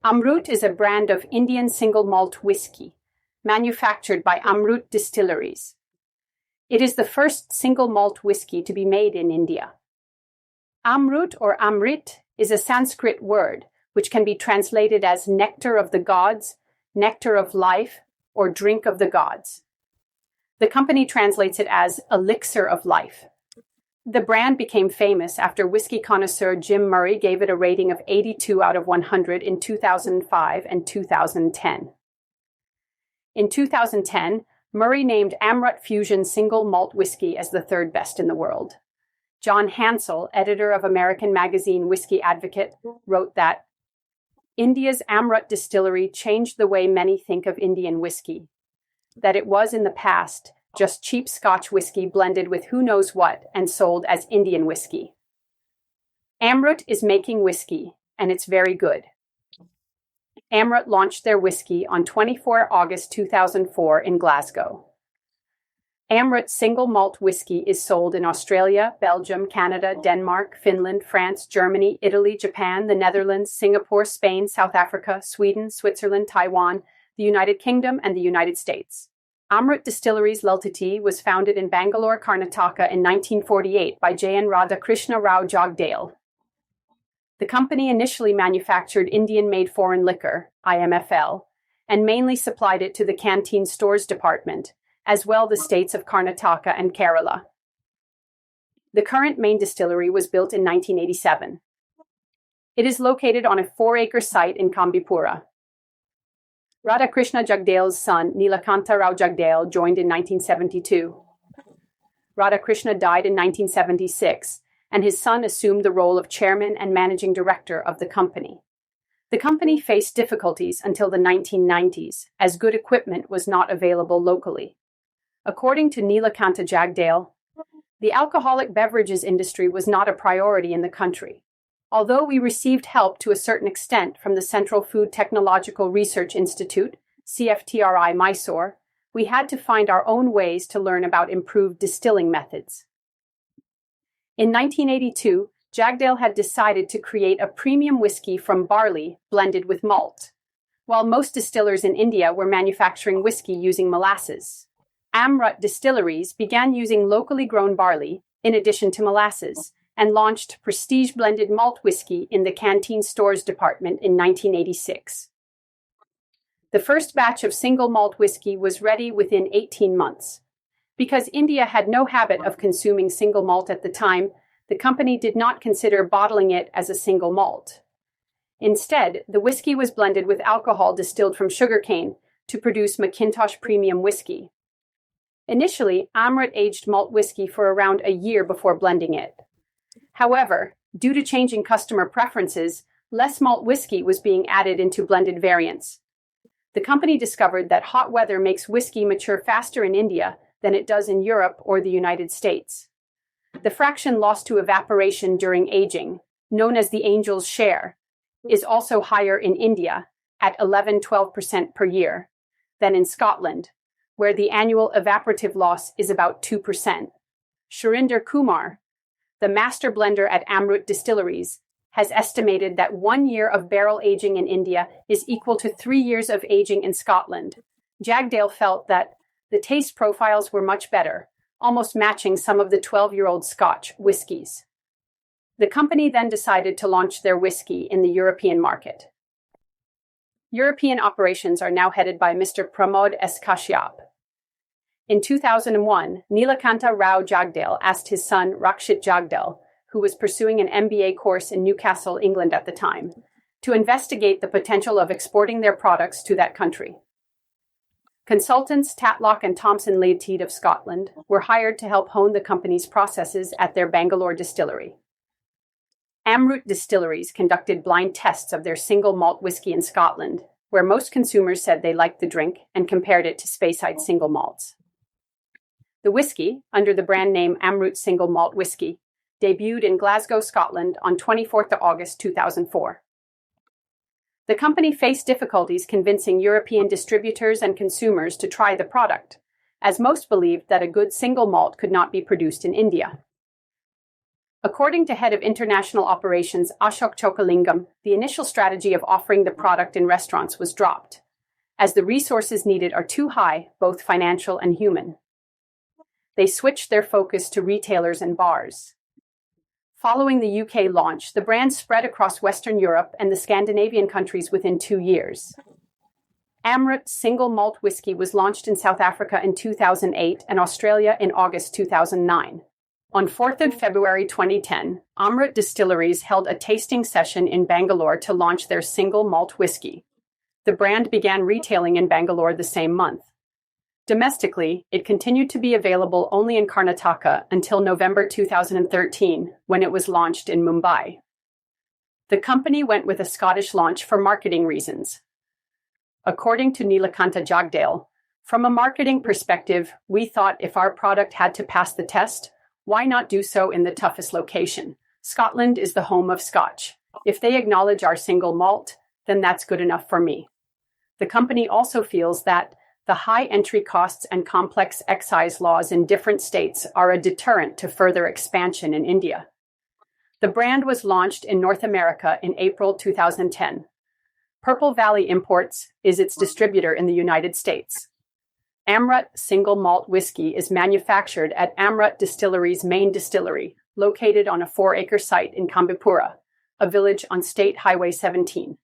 Amrut is a brand of Indian single malt whiskey, manufactured by Amrut Distilleries. It is the first single malt whiskey to be made in India. Amrut or Amrit is a Sanskrit word which can be translated as nectar of the gods, nectar of life, or drink of the gods. The company translates it as elixir of life. The brand became famous after whiskey connoisseur Jim Murray gave it a rating of 82 out of 100 in 2005 and 2010. In 2010, Murray named Amrut Fusion Single Malt Whiskey as the third best in the world. John Hansel, editor of American magazine Whiskey Advocate, wrote that India's Amrut distillery changed the way many think of Indian whiskey, that it was in the past just cheap Scotch whiskey blended with who knows what and sold as Indian whiskey. Amrut is making whiskey, and it's very good. Amrut launched their whiskey on 24 August 2004 in Glasgow. Amrut single malt whiskey is sold in Australia, Belgium, Canada, Denmark, Finland, France, Germany, Italy, Japan, the Netherlands, Singapore, Spain, South Africa, Sweden, Switzerland, Taiwan, the United Kingdom, and the United States. Amrut Distilleries Ltd was founded in Bangalore, Karnataka in 1948 by J.N. Radhakrishna Rao Jagdale. The company initially manufactured Indian-made foreign liquor, IMFL, and mainly supplied it to the canteen stores department, as well the states of Karnataka and Kerala. The current main distillery was built in 1987. It is located on a 4-acre site in Kambipura. Radhakrishna Jagdale's son, Nilakanta Rao Jagdale, joined in 1972. Radhakrishna died in 1976, and his son assumed the role of chairman and managing director of the company. The company faced difficulties until the 1990s, as good equipment was not available locally. According to Nilakanta Jagdale, the alcoholic beverages industry was not a priority in the country. Although we received help to a certain extent from the Central Food Technological Research Institute, CFTRI Mysore, we had to find our own ways to learn about improved distilling methods. In 1982, Jagdale had decided to create a premium whiskey from barley blended with malt, while most distillers in India were manufacturing whiskey using molasses. Amrut Distilleries began using locally grown barley, in addition to molasses, and launched prestige blended malt whiskey in the canteen stores department in 1986. The first batch of single malt whiskey was ready within 18 months. Because India had no habit of consuming single malt at the time, the company did not consider bottling it as a single malt. Instead, the whiskey was blended with alcohol distilled from sugarcane to produce McIntosh Premium Whiskey. Initially, Amrut aged malt whiskey for around a year before blending it. However, due to changing customer preferences, less malt whiskey was being added into blended variants. The company discovered that hot weather makes whiskey mature faster in India than it does in Europe or the United States. The fraction lost to evaporation during aging, known as the angel's share, is also higher in India, at 11-12% per year, than in Scotland, where the annual evaporative loss is about 2%. Shurinder Kumar, the master blender at Amrut Distilleries, has estimated that 1 year of barrel aging in India is equal to 3 years of aging in Scotland. Jagdale felt that the taste profiles were much better, almost matching some of the 12-year-old Scotch whiskies. The company then decided to launch their whiskey in the European market. European operations are now headed by Mr. Pramod S. Kashyap. In 2001, Nilakanta Rao Jagdale asked his son Rakshit Jagdale, who was pursuing an MBA course in Newcastle, England at the time, to investigate the potential of exporting their products to that country. Consultants Tatlock and Thomson Limited of Scotland were hired to help hone the company's processes at their Bangalore distillery. Amrut Distilleries conducted blind tests of their single malt whiskey in Scotland, where most consumers said they liked the drink and compared it to Speyside single malts. The whiskey, under the brand name Amrut Single Malt Whiskey, debuted in Glasgow, Scotland on 24th August 2004. The company faced difficulties convincing European distributors and consumers to try the product, as most believed that a good single malt could not be produced in India. According to head of international operations Ashok Chokalingam, the initial strategy of offering the product in restaurants was dropped, as the resources needed are too high, both financial and human. They switched their focus to retailers and bars. Following the UK launch, the brand spread across Western Europe and the Scandinavian countries within 2 years. Amrut Single Malt Whisky was launched in South Africa in 2008 and Australia in August 2009. On 4th of February 2010, Amrut Distilleries held a tasting session in Bangalore to launch their single malt whisky. The brand began retailing in Bangalore the same month. Domestically, it continued to be available only in Karnataka until November 2013, when it was launched in Mumbai. The company went with a Scottish launch for marketing reasons. According to Nilakanta Jagdale, from a marketing perspective, we thought if our product had to pass the test, why not do so in the toughest location? Scotland is the home of Scotch. If they acknowledge our single malt, then that's good enough for me. The company also feels that the high entry costs and complex excise laws in different states are a deterrent to further expansion in India. The brand was launched in North America in April 2010. Purple Valley Imports is its distributor in the United States. Amrut Single Malt Whisky is manufactured at Amrut Distillery's main distillery, located on a 4-acre site in Kambipura, a village on State Highway 17.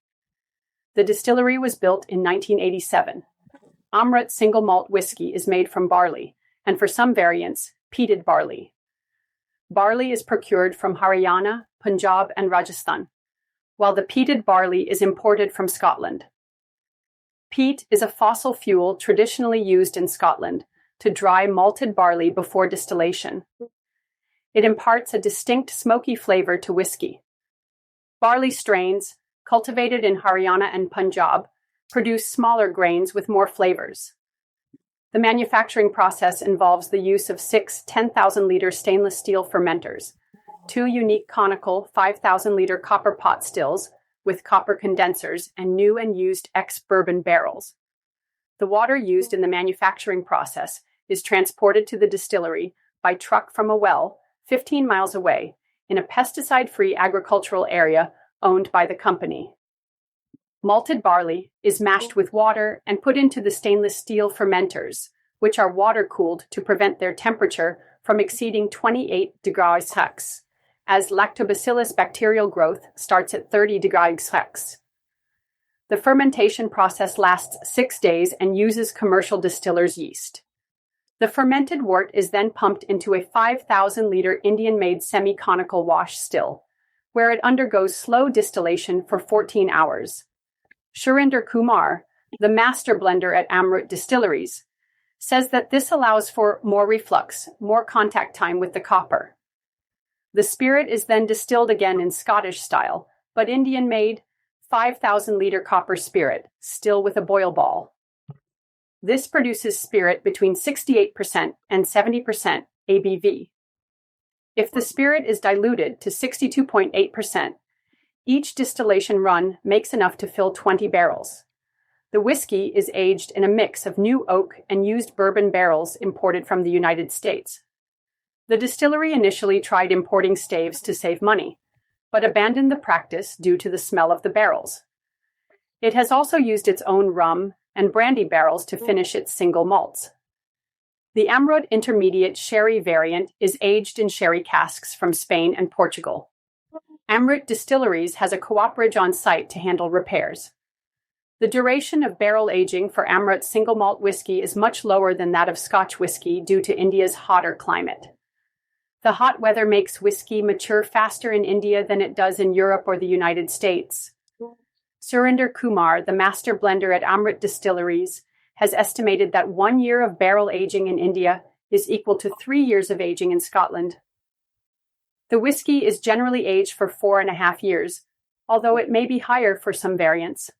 The distillery was built in 1987. Amrut Single Malt Whisky is made from barley, and for some variants, peated barley. Barley is procured from Haryana, Punjab, and Rajasthan, while the peated barley is imported from Scotland. Peat is a fossil fuel traditionally used in Scotland to dry malted barley before distillation. It imparts a distinct smoky flavor to whiskey. Barley strains, cultivated in Haryana and Punjab, produce smaller grains with more flavors. The manufacturing process involves the use of 6 10,000-liter stainless steel fermenters, 2 unique conical 5,000-liter copper pot stills with copper condensers, and new and used ex-bourbon barrels. The water used in the manufacturing process is transported to the distillery by truck from a well 15 miles away in a pesticide-free agricultural area owned by the company. Malted barley is mashed with water and put into the stainless steel fermenters, which are water-cooled to prevent their temperature from exceeding 28 degrees Celsius, as lactobacillus bacterial growth starts at 30 degrees Celsius. The fermentation process lasts 6 days and uses commercial distiller's yeast. The fermented wort is then pumped into a 5,000-liter Indian-made semi-conical wash still, where it undergoes slow distillation for 14 hours. Surinder Kumar, the master blender at Amrut Distilleries, says that this allows for more reflux, more contact time with the copper. The spirit is then distilled again in Scottish style, but Indian-made, 5,000-liter copper spirit, still with a boil ball. This produces spirit between 68% and 70% ABV. If the spirit is diluted to 62.8%, each distillation run makes enough to fill 20 barrels. The whiskey is aged in a mix of new oak and used bourbon barrels imported from the United States. The distillery initially tried importing staves to save money, but abandoned the practice due to the smell of the barrels. It has also used its own rum and brandy barrels to finish its single malts. The Amrut Intermediate Sherry variant is aged in sherry casks from Spain and Portugal. Amrut Distilleries has a cooperage on site to handle repairs. The duration of barrel aging for Amrut single malt whisky is much lower than that of Scotch whisky due to India's hotter climate. The hot weather makes whiskey mature faster in India than it does in Europe or the United States. Surinder Kumar, the master blender at Amrut Distilleries, has estimated that 1 year of barrel aging in India is equal to 3 years of aging in Scotland. The whiskey is generally aged for 4.5 years, although it may be higher for some variants.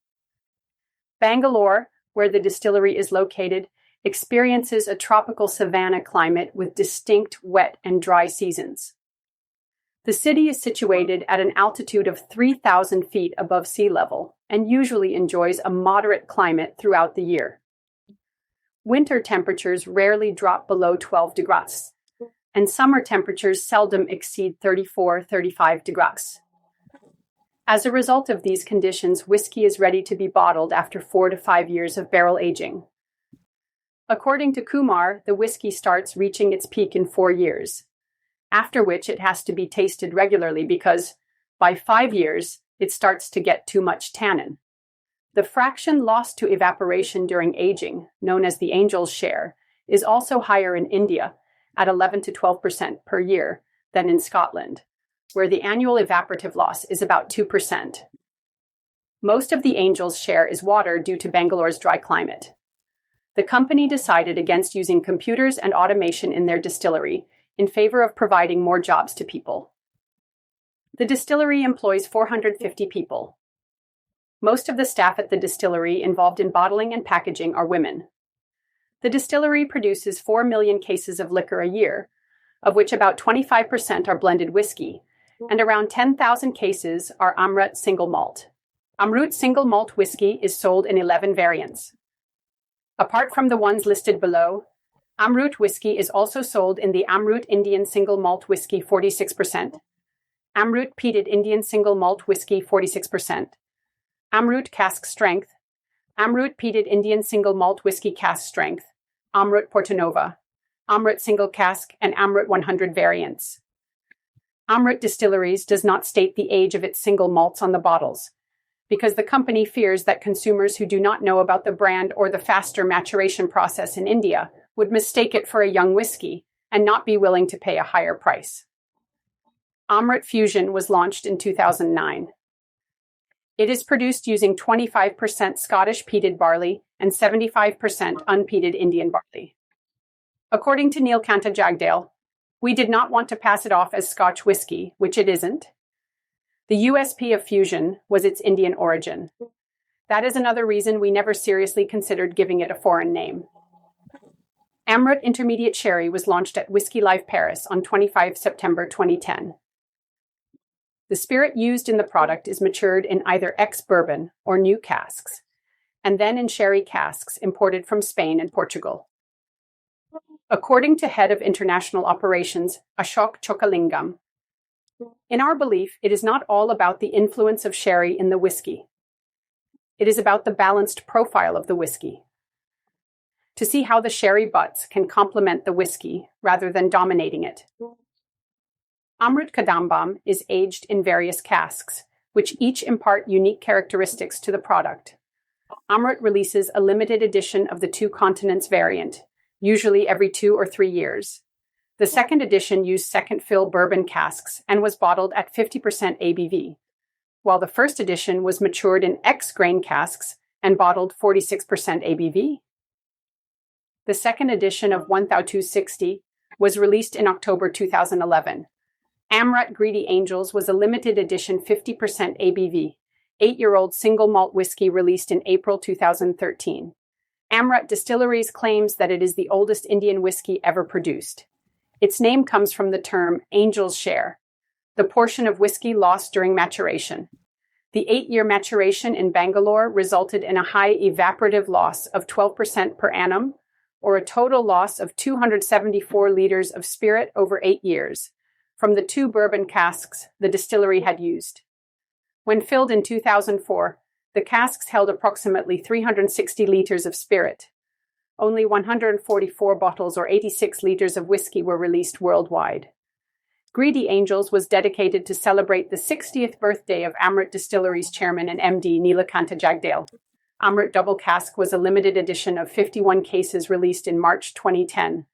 Bangalore, where the distillery is located, experiences a tropical savanna climate with distinct wet and dry seasons. The city is situated at an altitude of 3,000 feet above sea level and usually enjoys a moderate climate throughout the year. Winter temperatures rarely drop below 12 degrees, and summer temperatures seldom exceed 34-35 degrees. As a result of these conditions, whiskey is ready to be bottled after 4 to 5 years of barrel aging. According to Kumar, the whiskey starts reaching its peak in 4 years, after which it has to be tasted regularly because, by 5 years, it starts to get too much tannin. The fraction lost to evaporation during aging, known as the Angel's share, is also higher in India, at 11 to 12% per year, than in Scotland, where the annual evaporative loss is about 2%. Most of the Angel's share is water due to Bangalore's dry climate. The company decided against using computers and automation in their distillery in favor of providing more jobs to people. The distillery employs 450 people. Most of the staff at the distillery involved in bottling and packaging are women. The distillery produces 4 million cases of liquor a year, of which about 25% are blended whiskey, and around 10,000 cases are Amrut single malt. Amrut single malt whiskey is sold in 11 variants. Apart from the ones listed below, Amrut whiskey is also sold in the Amrut Indian single malt whiskey 46%, Amrut peated Indian single malt whiskey 46%, Amrut cask strength, Amrut peated Indian single malt whiskey cask strength, Amrut Portonova, Amrut single cask, and Amrut 100 variants. Amrut Distilleries does not state the age of its single malts on the bottles, because the company fears that consumers who do not know about the brand or the faster maturation process in India would mistake it for a young whiskey and not be willing to pay a higher price. Amrut Fusion was launched in 2009. It is produced using 25% Scottish peated barley and 75% unpeated Indian barley. According to Neelkanta Jagdale, we did not want to pass it off as Scotch whiskey, which it isn't. The USP of Fusion was its Indian origin. That is another reason we never seriously considered giving it a foreign name. Amrut Intermediate Sherry was launched at Whisky Live Paris on 25 September 2010. The spirit used in the product is matured in either ex-bourbon or new casks, and then in sherry casks imported from Spain and Portugal. According to Head of International Operations, Ashok Chokalingam, in our belief, it is not all about the influence of sherry in the whiskey. It is about the balanced profile of the whiskey. To see how the sherry butts can complement the whiskey rather than dominating it. Amrut Kadambam is aged in various casks, which each impart unique characteristics to the product. Amrut releases a limited edition of the Two Continents variant, usually every 2 or 3 years. The second edition used second fill bourbon casks and was bottled at 50% ABV, while the first edition was matured in X-grain casks and bottled 46% ABV. The second edition of 1260 was released in October 2011. Amrut Greedy Angels was a limited edition 50% ABV, 8-year-old single malt whiskey released in April 2013. Amrut Distilleries claims that it is the oldest Indian whiskey ever produced. Its name comes from the term Angel's share, the portion of whiskey lost during maturation. The 8-year maturation in Bangalore resulted in a high evaporative loss of 12% per annum, or a total loss of 274 liters of spirit over 8 years, from the 2 bourbon casks the distillery had used. When filled in 2004, the casks held approximately 360 liters of spirit. Only 144 bottles or 86 liters of whiskey were released worldwide. Greedy Angels was dedicated to celebrate the 60th birthday of Amrut Distilleries chairman and MD Neelkanta Jagdale. Amrut Double Cask was a limited edition of 51 cases released in March 2010.